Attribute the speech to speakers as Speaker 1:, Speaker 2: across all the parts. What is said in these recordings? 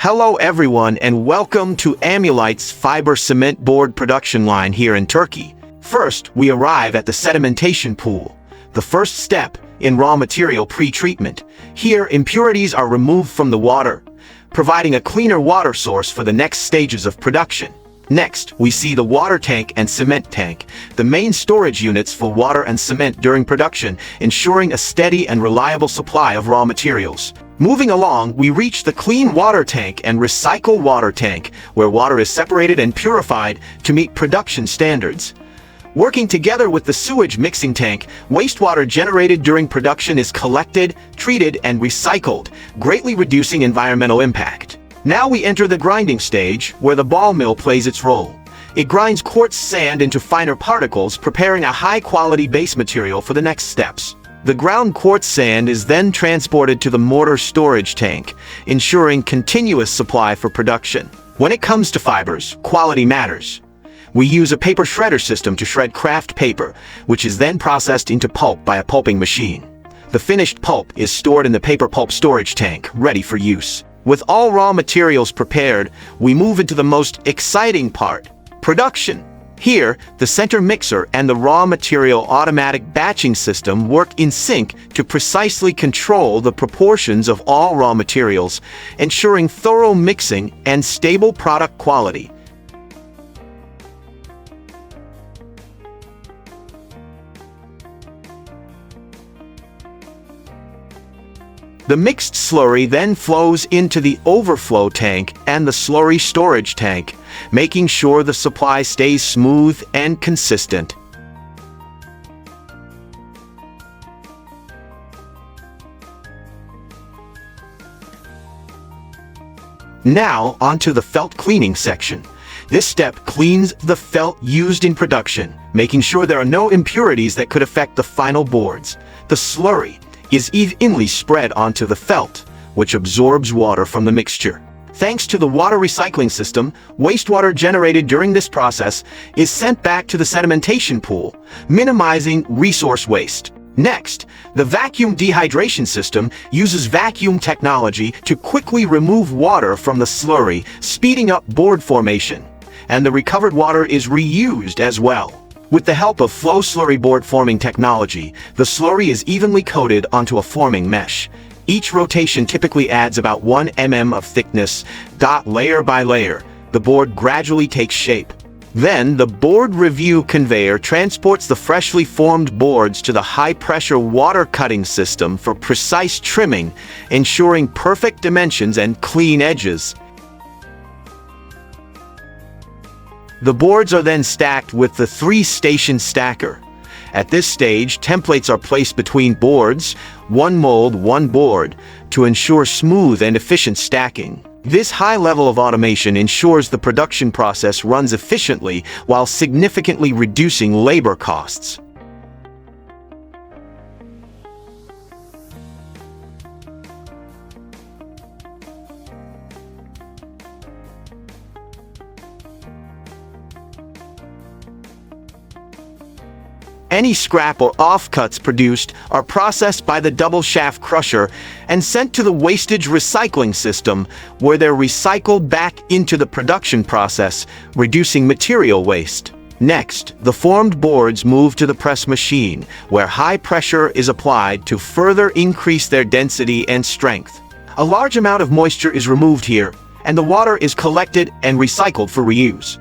Speaker 1: Hello everyone and welcome to Amulite's fiber cement board production line here in Turkey. First, we arrive at the sedimentation pool, the first step in raw material pre-treatment. Here, impurities are removed from the water, providing a cleaner water source for the next stages of production. Next, we see the water tank and cement tank, the main storage units for water and cement during production, ensuring a steady and reliable supply of raw materials. Moving along, we reach the clean water tank and recycle water tank, where water is separated and purified to meet production standards. Working together with the sewage mixing tank, wastewater generated during production is collected, treated, and recycled, greatly reducing environmental impact. Now we enter the grinding stage, where the ball mill plays its role. It grinds quartz sand into finer particles, preparing a high-quality base material for the next steps. The ground quartz sand is then transported to the mortar storage tank, ensuring continuous supply for production. When it comes to fibers, quality matters. We use a paper shredder system to shred craft paper, which is then processed into pulp by a pulping machine. The finished pulp is stored in the paper pulp storage tank, ready for use. With all raw materials prepared, we move into the most exciting part, production. Here, the center mixer and the raw material automatic batching system work in sync to precisely control the proportions of all raw materials, ensuring thorough mixing and stable product quality. The mixed slurry then flows into the overflow tank and the slurry storage tank, making sure the supply stays smooth and consistent. Now, onto the felt cleaning section. This step cleans the felt used in production, making sure there are no impurities that could affect the final boards. The slurry is evenly spread onto the felt, which absorbs water from the mixture. Thanks to the water recycling system, wastewater generated during this process is sent back to the sedimentation pool, minimizing resource waste. Next, the vacuum dehydration system uses vacuum technology to quickly remove water from the slurry, speeding up board formation, and the recovered water is reused as well. With the help of flow slurry board forming technology, the slurry is evenly coated onto a forming mesh. Each rotation typically adds about 1 mm of thickness. Layer by layer, the board gradually takes shape. Then, the board review conveyor transports the freshly formed boards to the high-pressure water cutting system for precise trimming, ensuring perfect dimensions and clean edges. The boards are then stacked with the 3-station stacker. At this stage, templates are placed between boards, one mold, one board, to ensure smooth and efficient stacking. This high level of automation ensures the production process runs efficiently while significantly reducing labor costs. Any scrap or offcuts produced are processed by the double shaft crusher and sent to the wastage recycling system, where they're recycled back into the production process, reducing material waste. Next, the formed boards move to the press machine, where high pressure is applied to further increase their density and strength. A large amount of moisture is removed here, and the water is collected and recycled for reuse.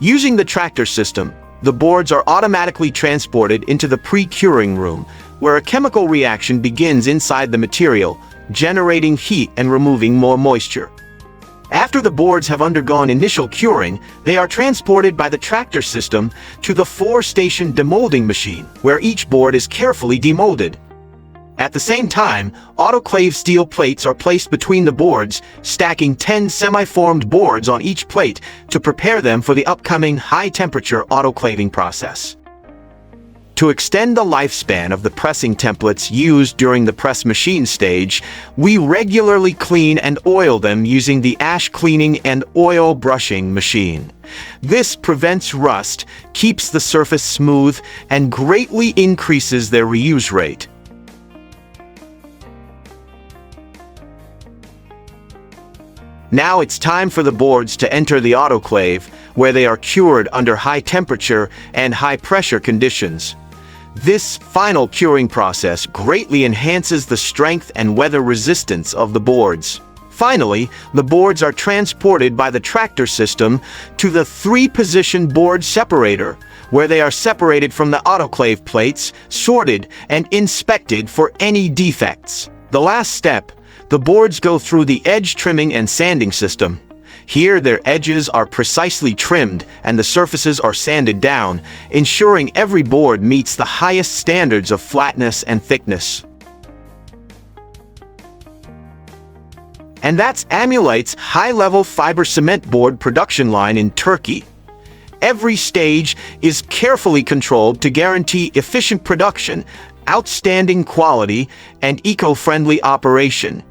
Speaker 1: Using the tractor system, the boards are automatically transported into the pre-curing room, where a chemical reaction begins inside the material, generating heat and removing more moisture. After the boards have undergone initial curing, they are transported by the tractor system to the 4-station demolding machine, where each board is carefully demolded. At the same time, autoclave steel plates are placed between the boards, stacking 10 semi-formed boards on each plate to prepare them for the upcoming high-temperature autoclaving process. To extend the lifespan of the pressing templates used during the press machine stage, we regularly clean and oil them using the ash cleaning and oil brushing machine. This prevents rust, keeps the surface smooth, and greatly increases their reuse rate. Now it's time for the boards to enter the autoclave, where they are cured under high temperature and high pressure conditions. This final curing process greatly enhances the strength and weather resistance of the boards. Finally, the boards are transported by the tractor system to the 3-position board separator, where they are separated from the autoclave plates, sorted, and inspected for any defects. The last step, the boards go through the edge trimming and sanding system. Here their edges are precisely trimmed and the surfaces are sanded down, ensuring every board meets the highest standards of flatness and thickness. And that's Amulite's high-level fiber cement board production line in Turkey. Every stage is carefully controlled to guarantee efficient production, outstanding quality, and eco-friendly operation.